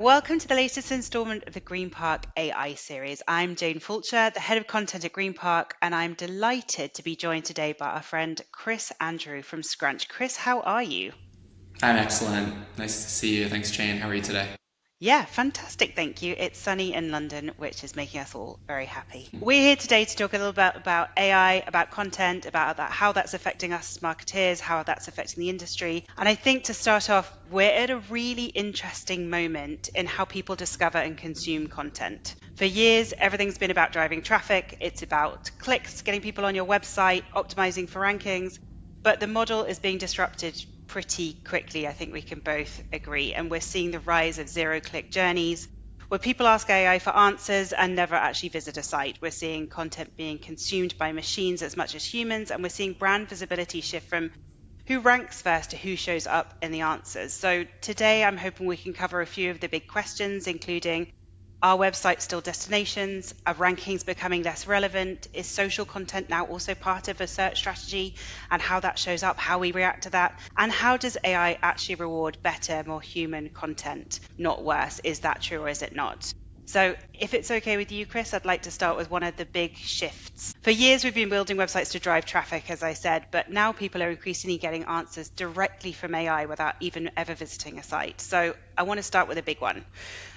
Welcome to the latest installment of the Green Park AI series. I'm Jane Fulcher, the head of content at Green Park, and I'm delighted to be joined today by our friend Chris Andrew from Scrunch. Chris, how are you? I'm excellent. Nice to see you. Thanks, Jane. How are you today? Yeah, fantastic, thank you. It's sunny in London, which is making us all very happy. We're here today to talk a little bit about AI, about content, about that, how that's affecting us as marketeers, how that's affecting the industry. And I think to start off, we're at a really interesting moment in how people discover and consume content. For years, everything's been about driving traffic. It's about clicks, getting people on your website, optimizing for rankings. But the model is being disrupted pretty quickly, I think we can both agree. And we're seeing the rise of zero-click journeys, where people ask AI for answers and never actually visit a site. We're seeing content being consumed by machines as much as humans, and we're seeing brand visibility shift from who ranks first to who shows up in the answers. So today I'm hoping we can cover a few of the big questions, including: are websites still destinations? Are rankings becoming less relevant? Is social content now also part of a search strategy, and how that shows up, how we react to that? And how does AI actually reward better, more human content, not worse? Is that true or is it not? So, if it's okay with you, Chris, I'd like to start with one of the big shifts. For years, we've been building websites to drive traffic, as I said, but now people are increasingly getting answers directly from AI without even ever visiting a site. So, I want to start with a big one.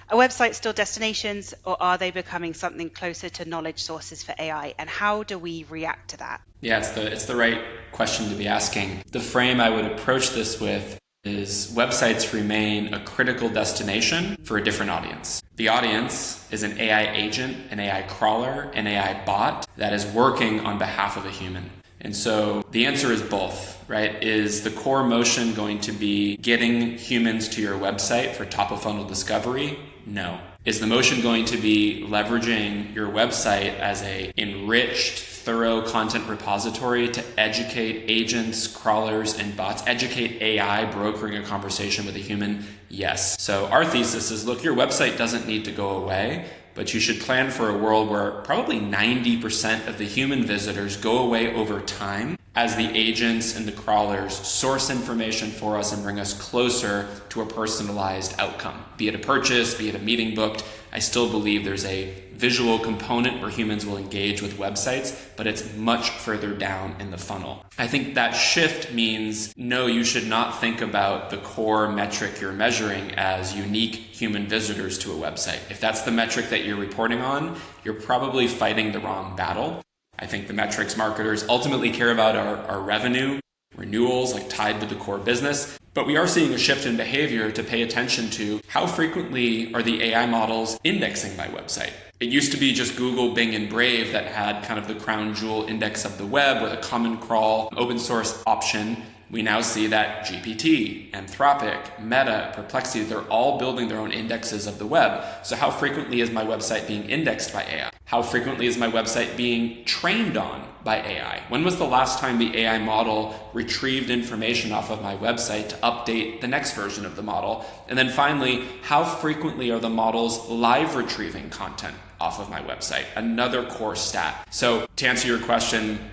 Are websites still destinations, or are they becoming something closer to knowledge sources for AI? And how do we react to that? Yeah, it's the right question to be asking. The frame I would approach this with is websites remain a critical destination for a different audience. The audience is an AI agent, an AI crawler, an AI bot that is working on behalf of a human. And so the answer is both, right? Is the core motion going to be getting humans to your website for top of funnel discovery? No. Is the motion going to be leveraging your website as a enriched, thorough content repository to educate agents, crawlers, and bots, educate AI brokering a conversation with a human? Yes. So our thesis is, look, your website doesn't need to go away, but you should plan for a world where probably 90% of the human visitors go away over time as the agents and the crawlers source information for us and bring us closer to a personalized outcome. Be it a purchase, be it a meeting booked, I still believe there's a visual component where humans will engage with websites, but it's much further down in the funnel. I think that shift means, no, you should not think about the core metric you're measuring as unique human visitors to a website. If that's the metric that you're reporting on, you're probably fighting the wrong battle. I think the metrics marketers ultimately care about are revenue, renewals, like tied to the core business. But we are seeing a shift in behavior to pay attention to how frequently are the AI models indexing my website. It used to be just Google, Bing, and Brave that had kind of the crown jewel index of the web with a common crawl, open source option. We now see that GPT, Anthropic, Meta, Perplexity, they're all building their own indexes of the web. So how frequently is my website being indexed by AI? How frequently is my website being trained on by AI? When was the last time the AI model retrieved information off of my website to update the next version of the model? And then finally, how frequently are the models live retrieving content off of my website? Another core stat. So to answer your question,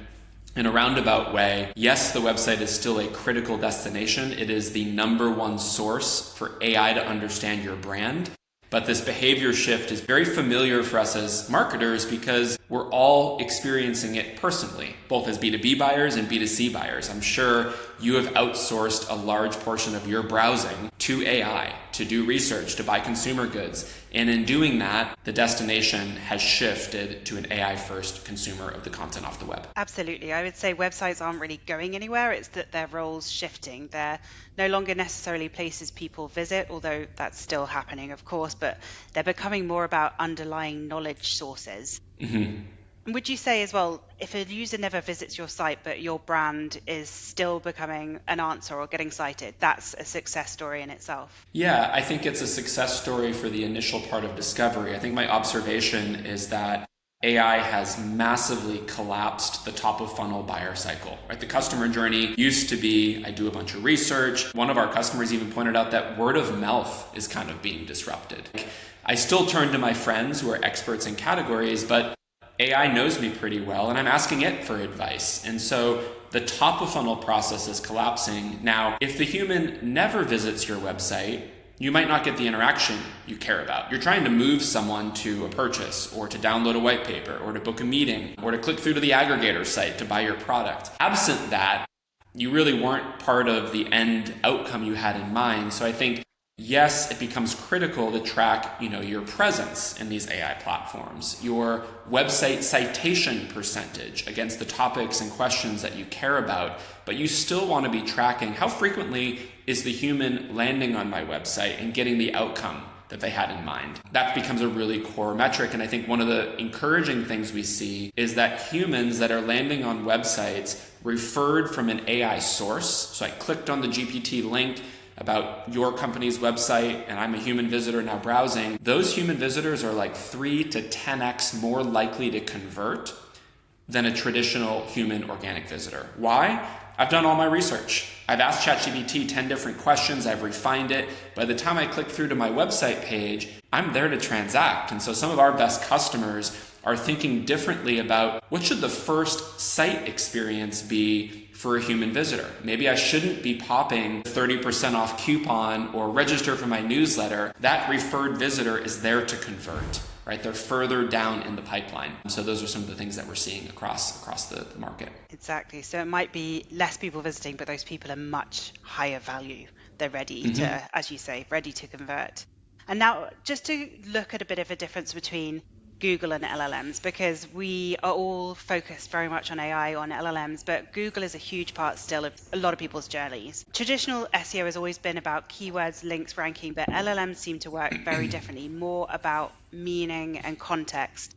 in a roundabout way, yes, the website is still a critical destination. It is the number one source for AI to understand your brand. But this behavior shift is very familiar for us as marketers because we're all experiencing it personally, both as B2B buyers and B2C buyers. I'm sure you have outsourced a large portion of your browsing to AI to do research, to buy consumer goods. And in doing that, the destination has shifted to an AI-first consumer of the content off the web. Absolutely. I would say websites aren't really going anywhere. It's that their roles shifting. They're no longer necessarily places people visit, although that's still happening, of course, but they're becoming more about underlying knowledge sources. Mm-hmm. And would you say as well, if a user never visits your site, but your brand is still becoming an answer or getting cited, that's a success story in itself? Yeah, I think it's a success story for the initial part of discovery. I think my observation is that AI has massively collapsed the top of funnel buyer cycle, right? The customer journey used to be, I do a bunch of research. One of our customers even pointed out that word of mouth is kind of being disrupted. I still turn to my friends who are experts in categories, but AI knows me pretty well and I'm asking it for advice. And so the top of funnel process is collapsing. Now, if the human never visits your website, you might not get the interaction you care about. You're trying to move someone to a purchase or to download a white paper or to book a meeting or to click through to the aggregator site to buy your product. Absent that, you really weren't part of the end outcome you had in mind. So I think, yes, it becomes critical to track, your presence in these AI platforms, your website citation percentage against the topics and questions that you care about, but you still want to be tracking how frequently is the human landing on my website and getting the outcome that they had in mind. That becomes a really core metric. And I think one of the encouraging things we see is that humans that are landing on websites referred from an AI source. So I clicked on the GPT link about your company's website and I'm a human visitor now browsing. Those human visitors are like 3 to 10x more likely to convert than a traditional human organic visitor. Why? I've done all my research. I've asked ChatGPT 10 different questions. I've refined it. By the time I click through to my website page, I'm there to transact. And so some of our best customers are thinking differently about what should the first site experience be for a human visitor. Maybe I shouldn't be popping 30% off coupon or register for my newsletter. That referred visitor is there to convert, right? They're further down in the pipeline. So those are some of the things that we're seeing across the market. Exactly. So it might be less people visiting, but those people are much higher value. They're ready to, as you say, ready to convert. And now just to look at a bit of a difference between Google and LLMs, because we are all focused very much on AI, on LLMs, but Google is a huge part still of a lot of people's journeys. Traditional SEO has always been about keywords, links, ranking, but LLMs seem to work very differently, more about meaning and context.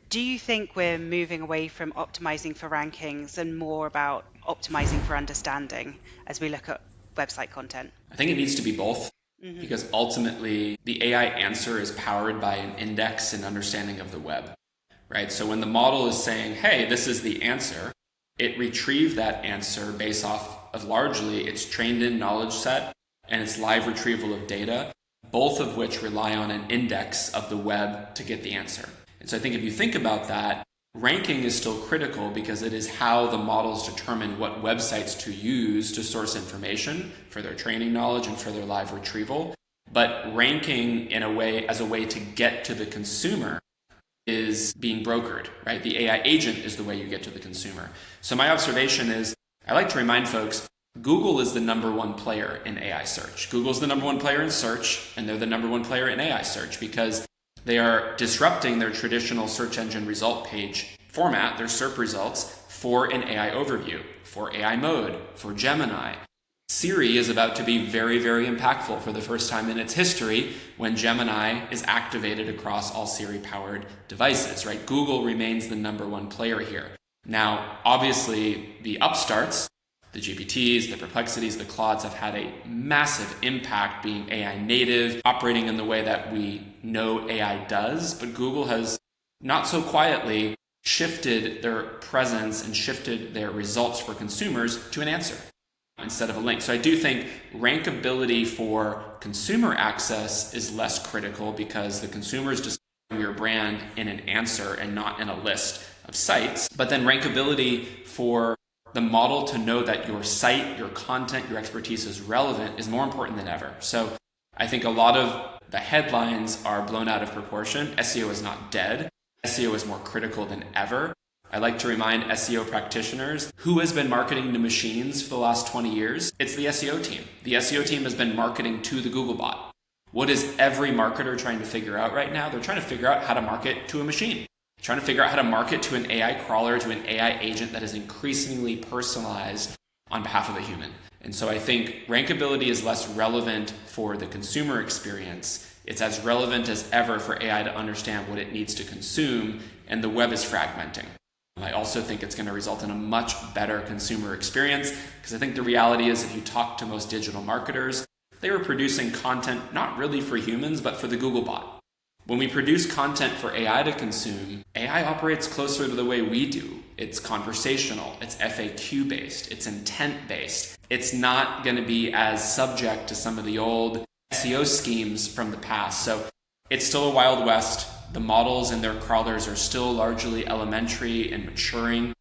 Do you think we're moving away from optimizing for rankings and more about optimizing for understanding as we look at website content? I think it needs to be both. Because ultimately, the AI answer is powered by an index and understanding of the web, right? So when the model is saying, hey, this is the answer, it retrieved that answer based off of largely its trained in knowledge set and its live retrieval of data, both of which rely on an index of the web to get the answer. And so I think if you think about that, ranking is still critical because it is how the models determine what websites to use to source information for their training knowledge and for their live retrieval. But ranking in a way as a way to get to the consumer is being brokered, right? The AI agent is the way you get to the consumer. So my observation is, I like to remind folks, Google is the number one player in AI search. Google's the number one player in search, and they're the number one player in AI search because they are disrupting their traditional search engine result page format, their SERP results, for an AI overview, for AI mode, for Gemini. Siri is about to be very, very impactful for the first time in its history when Gemini is activated across all Siri-powered devices, right? Google remains the number one player here. Now, obviously, the upstarts, the GPTs, the Perplexities, the Claudes have had a massive impact being AI native, operating in the way that we know AI does. But Google has not so quietly shifted their presence and shifted their results for consumers to an answer instead of a link. So I do think rankability for consumer access is less critical because the consumer is discovering your brand in an answer and not in a list of sites. But then rankability for the model to know that your site, your content, your expertise is relevant is more important than ever. So I think a lot of the headlines are blown out of proportion. SEO is not dead. SEO is more critical than ever. I like to remind SEO practitioners who has been marketing to machines for the last 20 years. It's the SEO team. The SEO team has been marketing to the Googlebot. What is every marketer trying to figure out right now? They're trying to figure out how to market to a machine. Trying to figure out how to market to an AI crawler, to an AI agent that is increasingly personalized on behalf of a human. And so I think rankability is less relevant for the consumer experience. It's as relevant as ever for AI to understand what it needs to consume, and the web is fragmenting. I also think it's going to result in a much better consumer experience because I think the reality is if you talk to most digital marketers, they were producing content not really for humans, but for the Googlebot. When we produce content for AI to consume, AI operates closer to the way we do. It's conversational, it's FAQ-based, it's intent-based. It's not going to be as subject to some of the old SEO schemes from the past. So it's still a Wild West. The models and their crawlers are still largely elementary and maturing.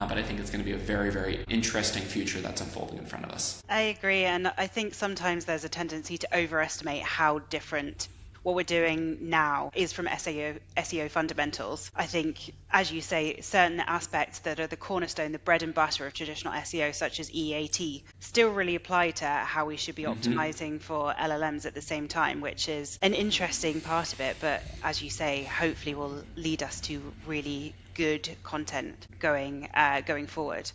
But I think it's going to be a very, very interesting future that's unfolding in front of us. I agree. And I think sometimes there's a tendency to overestimate how different what we're doing now is from SEO fundamentals. I think, as you say, certain aspects that are the cornerstone, the bread and butter of traditional SEO, such as EAT, still really apply to how we should be optimizing for LLMs at the same time, which is an interesting part of it. But as you say, hopefully will lead us to really good content going forward.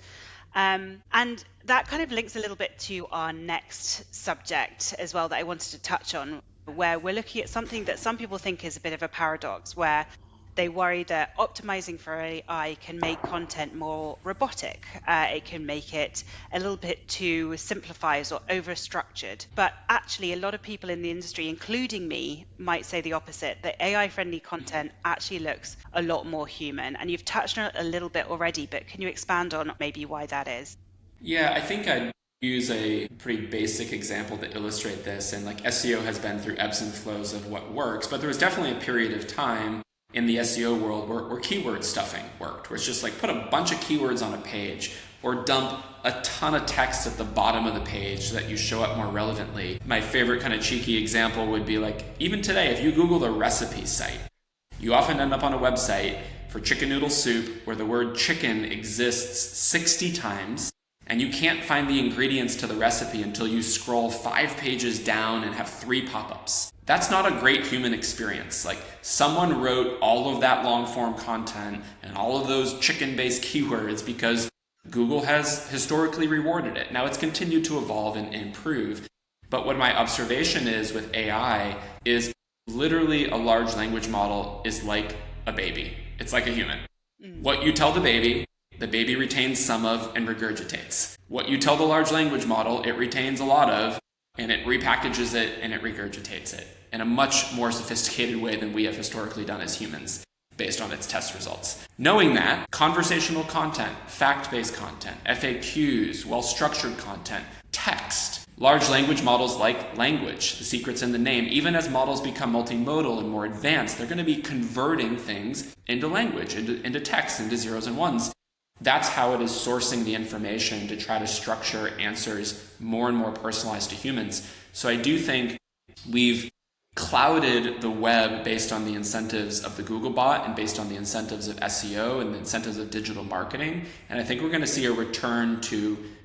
And that kind of links a little bit to our next subject as well that I wanted to touch on, where we're looking at something that some people think is a bit of a paradox, where they worry that optimizing for AI can make content more robotic. It can make it a little bit too simplified or over-structured. But actually, a lot of people in the industry, including me, might say the opposite, that AI-friendly content actually looks a lot more human. And you've touched on it a little bit already, but can you expand on maybe why that is? Yeah, I think I'd use a pretty basic example to illustrate this. And like SEO has been through ebbs and flows of what works, but there was definitely a period of time in the SEO world where keyword stuffing worked, where it's just like put a bunch of keywords on a page or dump a ton of text at the bottom of the page so that you show up more relevantly. My favorite kind of cheeky example would be like, even today, if you Google the recipe site, you often end up on a website for chicken noodle soup where the word chicken exists 60 times and you can't find the ingredients to the recipe until you scroll 5 pages down and have 3 pop-ups. That's not a great human experience. Like, someone wrote all of that long form content and all of those chicken-based keywords because Google has historically rewarded it. Now it's continued to evolve and improve. But what my observation is with AI is literally a large language model is like a baby. It's like a human. What you tell the baby retains some of and regurgitates. What you tell the large language model, it retains a lot of, and it repackages it and it regurgitates it in a much more sophisticated way than we have historically done as humans based on its test results. Knowing that, conversational content, fact-based content, FAQs, well-structured content, text, large language models like language, the secret's in the name, even as models become multimodal and more advanced, they're going to be converting things into language, into text, into zeros and ones. That's how it is sourcing the information to try to structure answers more and more personalized to humans. So I do think we've clouded the web based on the incentives of the Google bot and based on the incentives of SEO and the incentives of digital marketing. And I think we're going to see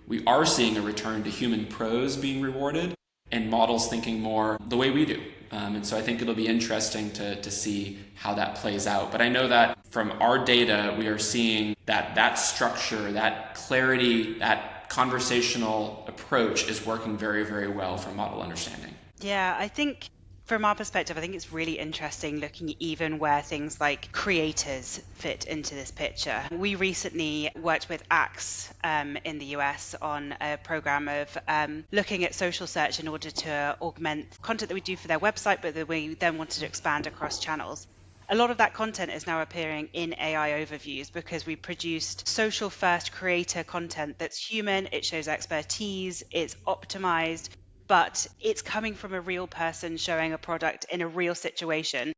we are seeing a return to human pros being rewarded and models thinking more the way we do. And so I think it'll be interesting to see how that plays out. But I know that from our data, we are seeing that structure, that clarity, that conversational approach is working very, very well for model understanding. Yeah, I think from our perspective, I think it's really interesting looking even where things like creators fit into this picture. We recently worked with Axe in the US on a program of looking at social search in order to augment content that we do for their website, but that we then wanted to expand across channels. A lot of that content is now appearing in AI overviews because we produced social first creator content that's human, it shows expertise, it's optimized, but it's coming from a real person showing a product in a real situation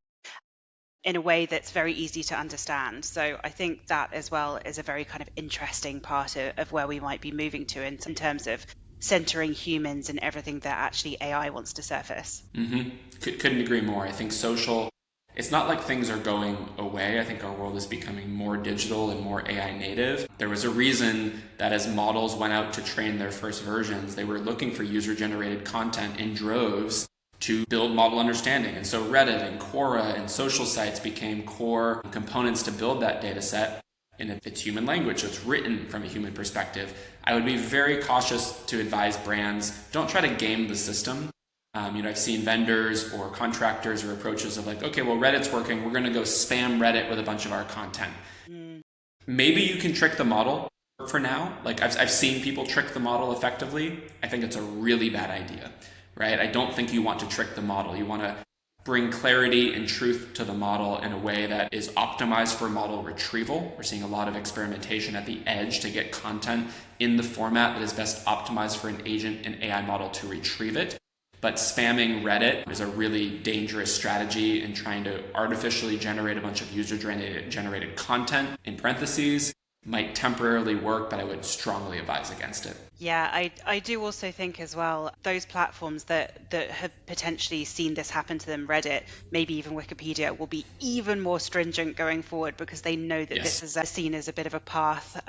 in a way that's very easy to understand. So I think that as well is a very kind of interesting part of where we might be moving to in terms of centering humans and everything that actually AI wants to surface. Couldn't agree more. I think social, it's not like things are going away. I think our world is becoming more digital and more AI native. There was a reason that as models went out to train their first versions, they were looking for user-generated content in droves to build model understanding. And so Reddit and Quora and social sites became core components to build that data set. And if it's human language, so it's written from a human perspective, I would be very cautious to advise brands, don't try to game the system. I've seen vendors or contractors or approaches of like, okay, well, Reddit's working. We're going to go spam Reddit with a bunch of our content. Maybe you can trick the model for now. Like I've seen people trick the model effectively. I think it's a really bad idea, right? I don't think you want to trick the model. You want to bring clarity and truth to the model in a way that is optimized for model retrieval. We're seeing a lot of experimentation at the edge to get content in the format that is best optimized for an agent and AI model to retrieve it. But spamming Reddit is a really dangerous strategy in trying to artificially generate a bunch of user-generated content, in parentheses, might temporarily work, but I would strongly advise against it. Yeah, I do also think as well, those platforms that have potentially seen this happen to them, Reddit, maybe even Wikipedia, will be even more stringent going forward because they know that this Yes. is seen as a bit of a path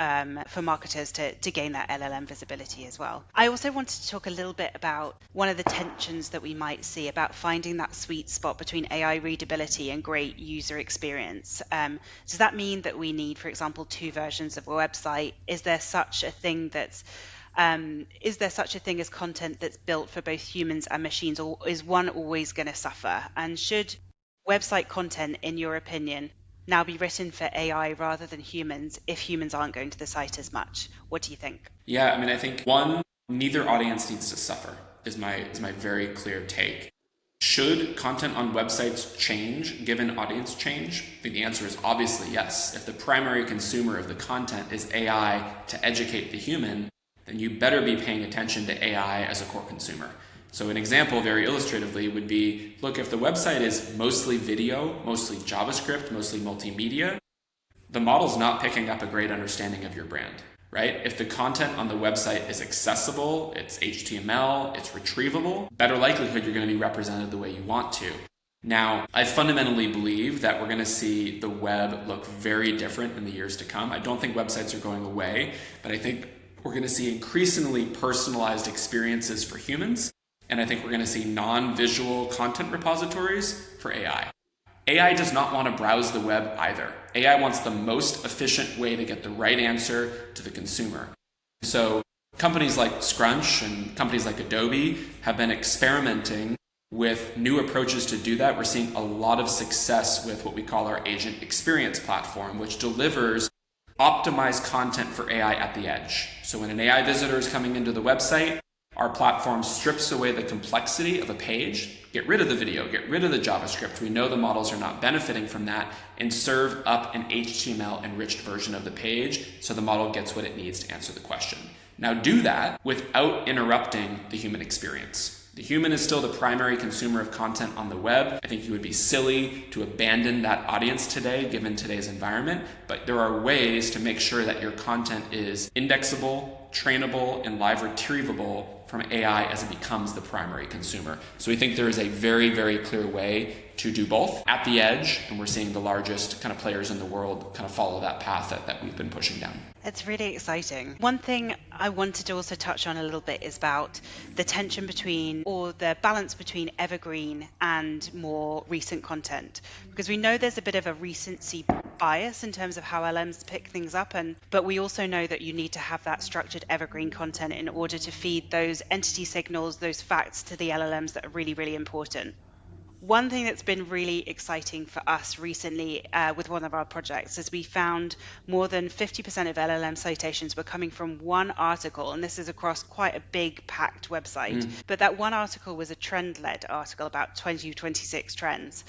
for marketers to gain that LLM visibility as well. I also wanted to talk a little bit about one of the tensions that we might see about finding that sweet spot between AI readability and great user experience. Does that mean that we need, for example, two versions of a website? Is there such a thing as content that's built for both humans and machines, or is one always going to suffer? And should website content, in your opinion, now be written for AI rather than humans if humans aren't going to the site as much? What do you think? Yeah, I mean, I think one, neither audience needs to suffer is my very clear take. Should content on websites change given audience change? I think the answer is obviously yes. If the primary consumer of the content is AI to educate the human, then you better be paying attention to AI as a core consumer. So an example, very illustratively, would be, look, if the website is mostly video, mostly JavaScript, mostly multimedia, the model's not picking up a great understanding of your brand, right? If the content on the website is accessible, it's HTML, it's retrievable, better likelihood you're going to be represented the way you want to. Now, I fundamentally believe that we're going to see the web look very different in the years to come. I don't think websites are going away, but I think we're going to see increasingly personalized experiences for humans, and I think we're going to see non-visual content repositories for AI. AI does not want to browse the web either. AI wants the most efficient way to get the right answer to the consumer. So companies like Scrunch and companies like Adobe have been experimenting with new approaches to do that. We're seeing a lot of success with what we call our agent experience platform, which delivers optimized content for AI at the edge. So when an AI visitor is coming into the website, our platform strips away the complexity of a page, get rid of the video, get rid of the JavaScript. We know the models are not benefiting from that, and serve up an HTML enriched version of the page so the model gets what it needs to answer the question. Now do that without interrupting the human experience. The human is still the primary consumer of content on the web. I think you would be silly to abandon that audience today, given today's environment, but there are ways to make sure that your content is indexable, trainable, and live retrievable from AI as it becomes the primary consumer. So we think there is a very, very clear way to do both at the edge, and we're seeing the largest kind of players in the world kind of follow that path that we've been pushing down. It's really exciting. One thing I wanted to also touch on a little bit is about the tension between, or the balance between, evergreen and more recent content, because we know there's a bit of a recency bias in terms of how LMs pick things up, but we also know that you need to have that structured evergreen content in order to feed those entity signals, those facts to the LLMs that are really, really important. One thing that's been really exciting for us recently with one of our projects is we found more than 50% of LLM citations were coming from one article, and this is across quite a big packed website. But that one article was a trend-led article about 2026 trends.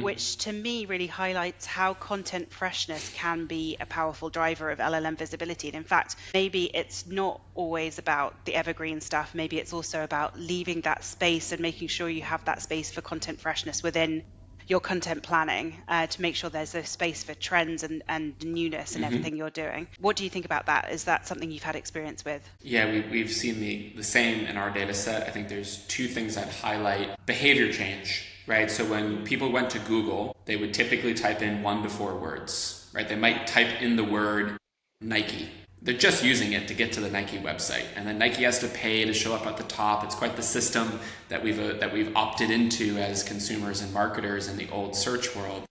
Which to me really highlights how content freshness can be a powerful driver of LLM visibility. And in fact, maybe it's not always about the evergreen stuff. Maybe it's also about leaving that space and making sure you have that space for content freshness within your content planning to make sure there's a space for trends and newness in everything you're doing. What do you think about that? Is that something you've had experience with? Yeah, we've seen the same in our data set. I think there's two things I'd highlight. Behavior change. Right, so when people went to Google, they would typically type in 1 to 4 words, right? They might type in the word Nike. They're just using it to get to the Nike website, and then Nike has to pay to show up at the top. It's quite the system that we've opted into as consumers and marketers in the old search world.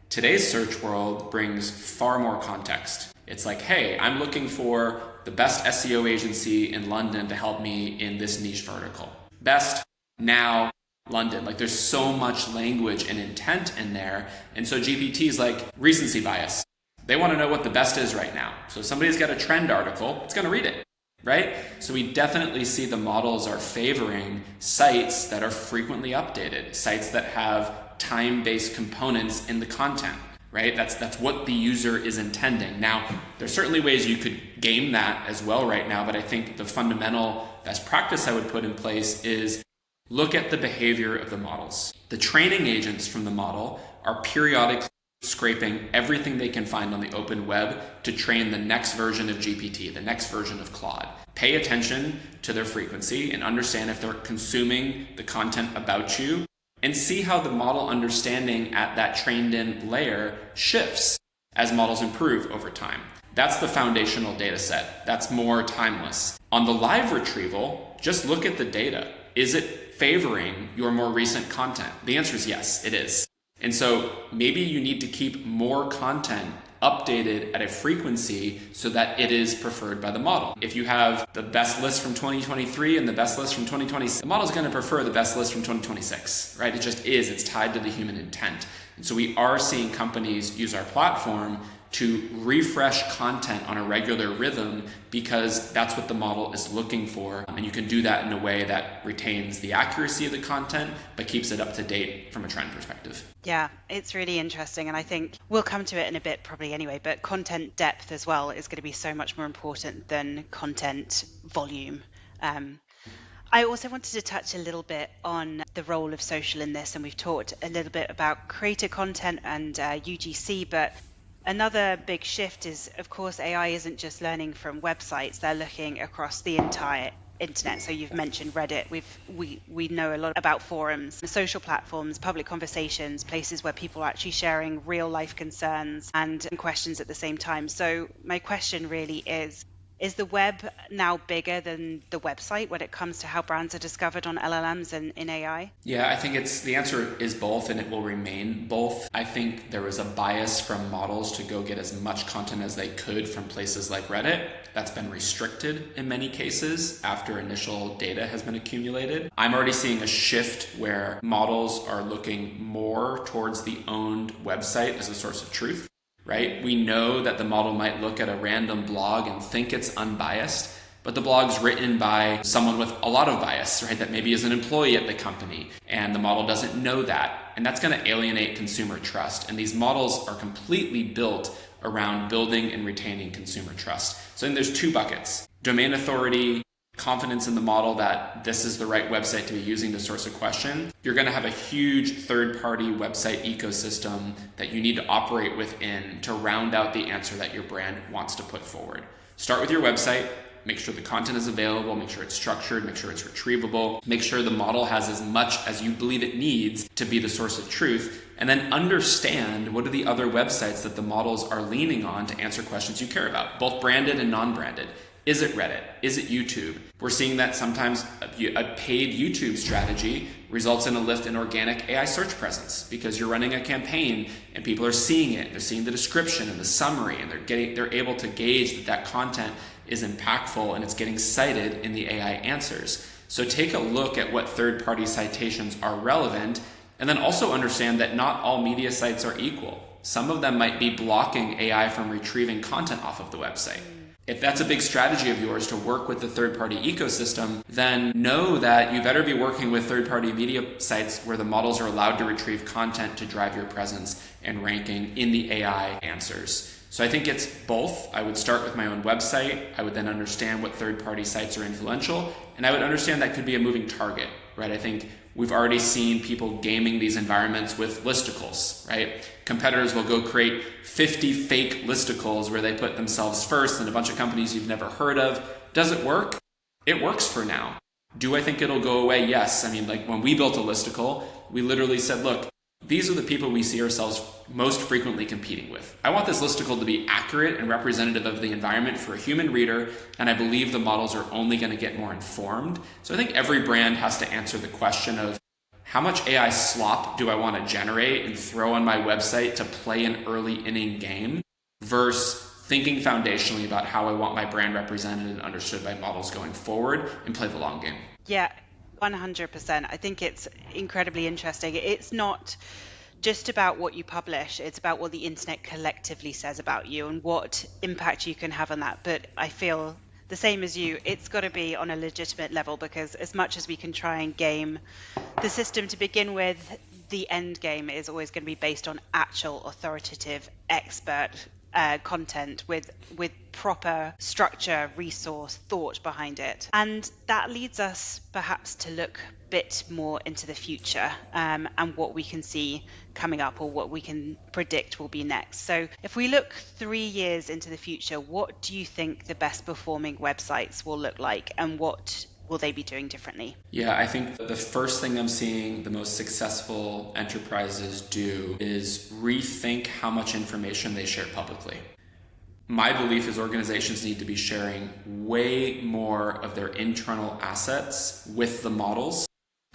Today's search world brings far more context. It's like, hey, I'm looking for the best SEO agency in London to help me in this niche vertical. Best now. London. Like there's so much language and intent in there. And so GPT is like recency bias. They want to know what the best is right now. So if somebody's got a trend article, it's going to read it, right? So we definitely see the models are favoring sites that are frequently updated, sites that have time-based components in the content, right? That's what the user is intending. Now, there's certainly ways you could game that as well right now, but I think the fundamental best practice I would put in place is look at the behavior of the models. The training agents from the model are periodically scraping everything they can find on the open web to train the next version of GPT, the next version of Claude. Pay attention to their frequency and understand if they're consuming the content about you, and see how the model understanding at that trained in layer shifts as models improve over time. That's the foundational data set. That's more timeless. On the live retrieval, just look at the data. Is it favoring your more recent content? The answer is yes, it is. And so maybe you need to keep more content updated at a frequency so that it is preferred by the model. If you have the best list from 2023 and the best list from 2026, the model is going to prefer the best list from 2026, right? It just is. It's tied to the human intent. And so we are seeing companies use our platform to refresh content on a regular rhythm because that's what the model is looking for. And you can do that in a way that retains the accuracy of the content, but keeps it up to date from a trend perspective. Yeah, it's really interesting. And I think we'll come to it in a bit probably anyway, but content depth as well is going to be so much more important than content volume. I also wanted to touch a little bit on the role of social in this, and we've talked a little bit about creator content and UGC, but another big shift is, of course, AI isn't just learning from websites, they're looking across the entire internet. So you've mentioned Reddit. We know a lot about forums, social platforms, public conversations, places where people are actually sharing real life concerns and questions at the same time. So my question really is the web now bigger than the website when it comes to how brands are discovered on LLMs and in AI? Yeah, I think the answer is both, and it will remain both. I think there was a bias from models to go get as much content as they could from places like Reddit. That's been restricted in many cases after initial data has been accumulated. I'm already seeing a shift where models are looking more towards the owned website as a source of truth. Right? We know that the model might look at a random blog and think it's unbiased, but the blog's written by someone with a lot of bias, right? That maybe is an employee at the company, and the model doesn't know that. And that's going to alienate consumer trust. And these models are completely built around building and retaining consumer trust. So then there's two buckets: domain authority, confidence in the model that this is the right website to be using to source a question. You're going to have a huge third-party website ecosystem that you need to operate within to round out the answer that your brand wants to put forward. Start with your website, make sure the content is available, make sure it's structured, make sure it's retrievable, make sure the model has as much as you believe it needs to be the source of truth, and then understand what are the other websites that the models are leaning on to answer questions you care about, both branded and non-branded. Is it Reddit? Is it YouTube? We're seeing that sometimes a paid YouTube strategy results in a lift in organic AI search presence because you're running a campaign and people are seeing it. They're seeing the description and the summary, and they're able to gauge that content is impactful and it's getting cited in the AI answers. So take a look at what third-party citations are relevant, and then also understand that not all media sites are equal. Some of them might be blocking AI from retrieving content off of the website. If that's a big strategy of yours to work with the third-party ecosystem, then know that you better be working with third-party media sites where the models are allowed to retrieve content to drive your presence and ranking in the AI answers. So I think it's both. I would start with my own website. I would then understand what third-party sites are influential, and I would understand that could be a moving target, right? I think we've already seen people gaming these environments with listicles, right? Competitors will go create 50 fake listicles where they put themselves first and a bunch of companies you've never heard of. Does it work? It works for now. Do I think it'll go away? Yes. I mean, like when we built a listicle, we literally said, look, these are the people we see ourselves most frequently competing with. I want this listicle to be accurate and representative of the environment for a human reader, and I believe the models are only going to get more informed. So I think every brand has to answer the question of how much AI slop do I want to generate and throw on my website to play an early inning game versus thinking foundationally about how I want my brand represented and understood by models going forward and play the long game. Yeah, 100%. I think it's incredibly interesting. It's not just about what you publish, it's about what the internet collectively says about you and what impact you can have on that. But I feel the same as you, it's got to be on a legitimate level, because as much as we can try and game the system to begin with, the end game is always going to be based on actual authoritative expert content with proper structure, resource, thought behind it. And that leads us perhaps to look a bit more into the future, and what we can see coming up, or what we can predict will be next. So if we look 3 years into the future, what do you think the best performing websites will look like, and what will they be doing differently? Yeah, I think the first thing I'm seeing the most successful enterprises do is rethink how much information they share publicly. My belief is organizations need to be sharing way more of their internal assets with the models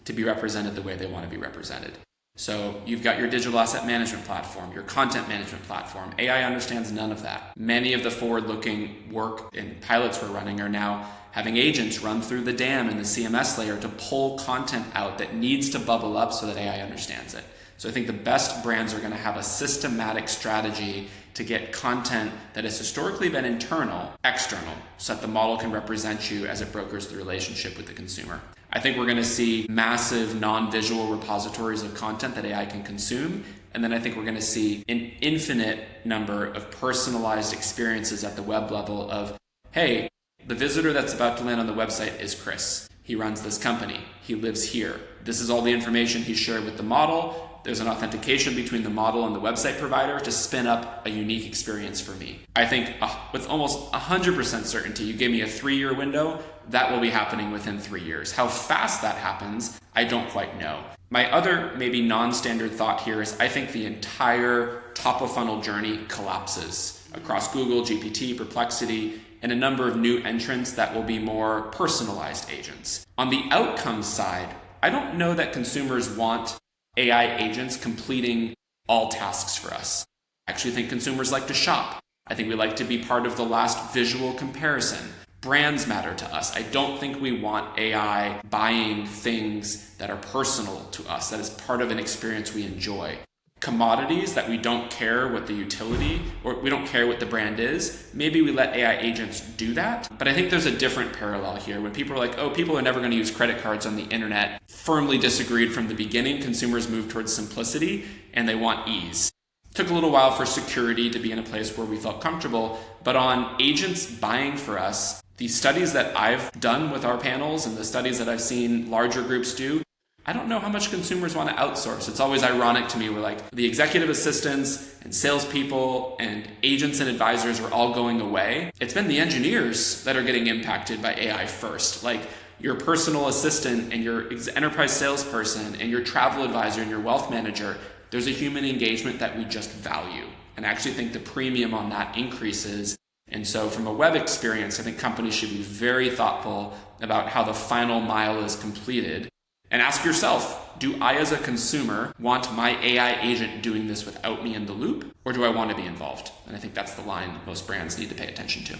to be represented the way they want to be represented. So you've got your digital asset management platform, your content management platform. AI understands none of that. Many of the forward-looking work and pilots we're running are now having agents run through the dam in the CMS layer to pull content out that needs to bubble up so that AI understands it. So I think the best brands are going to have a systematic strategy to get content that has historically been internal, external, so that the model can represent you as it brokers the relationship with the consumer. I think we're going to see massive non-visual repositories of content that AI can consume. And then I think we're going to see an infinite number of personalized experiences at the web level of, hey, the visitor that's about to land on the website is Chris. He runs this company. He lives here. This is all the information he shared with the model. There's an authentication between the model and the website provider to spin up a unique experience for me. I think with almost 100% certainty, you gave me a 3-year window, that will be happening within 3 years. How fast that happens, I don't quite know. My other maybe non-standard thought here is I think the entire top of funnel journey collapses across Google, GPT, Perplexity, and a number of new entrants that will be more personalized agents. On the outcomes side, I don't know that consumers want AI agents completing all tasks for us. I actually think consumers like to shop. I think we like to be part of the last visual comparison. Brands matter to us. I don't think we want AI buying things that are personal to us, that is part of an experience we enjoy. Commodities that we don't care what the utility, or we don't care what the brand is, maybe we let AI agents do that. But I think there's a different parallel here. When people are like, oh, people are never going to use credit cards on the internet, firmly disagreed from the beginning. Consumers move towards simplicity and they want ease. Took a little while for security to be in a place where we felt comfortable, but on agents buying for us, the studies that I've done with our panels and the studies that I've seen larger groups do, I don't know how much consumers want to outsource. It's always ironic to me. We're like, the executive assistants and salespeople and agents and advisors are all going away. It's been the engineers that are getting impacted by AI first. Like your personal assistant and your enterprise salesperson and your travel advisor and your wealth manager, there's a human engagement that we just value. And I actually think the premium on that increases. And so from a web experience, I think companies should be very thoughtful about how the final mile is completed. And ask yourself, do I as a consumer want my AI agent doing this without me in the loop? Or do I want to be involved? And I think that's the line most brands need to pay attention to.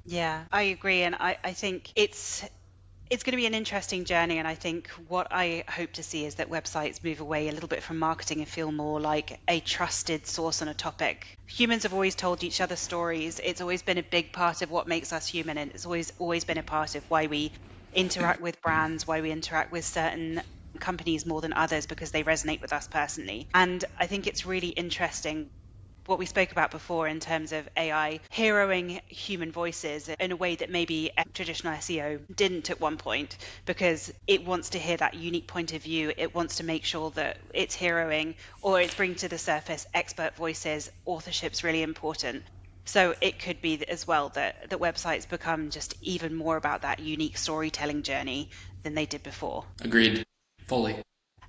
Yeah, I agree. And I think it's going to be an interesting journey. And I think what I hope to see is that websites move away a little bit from marketing and feel more like a trusted source on a topic. Humans have always told each other stories. It's always been a big part of what makes us human. And it's always been a part of why we interact with brands, why we interact with certain companies more than others, because they resonate with us personally. And I think it's really interesting what we spoke about before in terms of AI heroing human voices in a way that maybe traditional SEO didn't at one point, because it wants to hear that unique point of view. It wants to make sure that it's heroing or it's bringing to the surface expert voices. Authorship's really important. So it could be as well that websites become just even more about that unique storytelling journey than they did before. Agreed. Fully.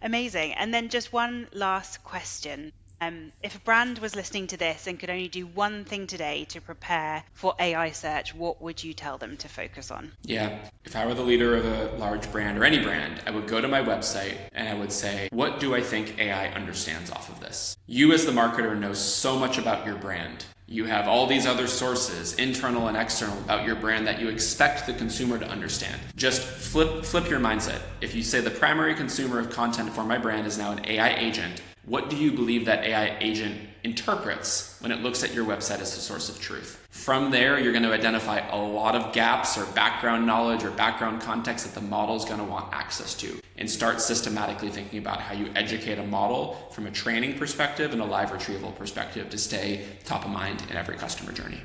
Amazing. And then just one last question. If a brand was listening to this and could only do one thing today to prepare for AI search, what would you tell them to focus on? Yeah. If I were the leader of a large brand or any brand, I would go to my website and I would say, what do I think AI understands off of this? You as the marketer know so much about your brand. You have all these other sources, internal and external, about your brand that you expect the consumer to understand. Just flip your mindset. If you say the primary consumer of content for my brand is now an AI agent, What do you believe that AI agent interprets when it looks at your website as a source of truth? From there, you're going to identify a lot of gaps or background knowledge or background context that the model is going to want access to, and start systematically thinking about how you educate a model from a training perspective and a live retrieval perspective to stay top of mind in every customer journey.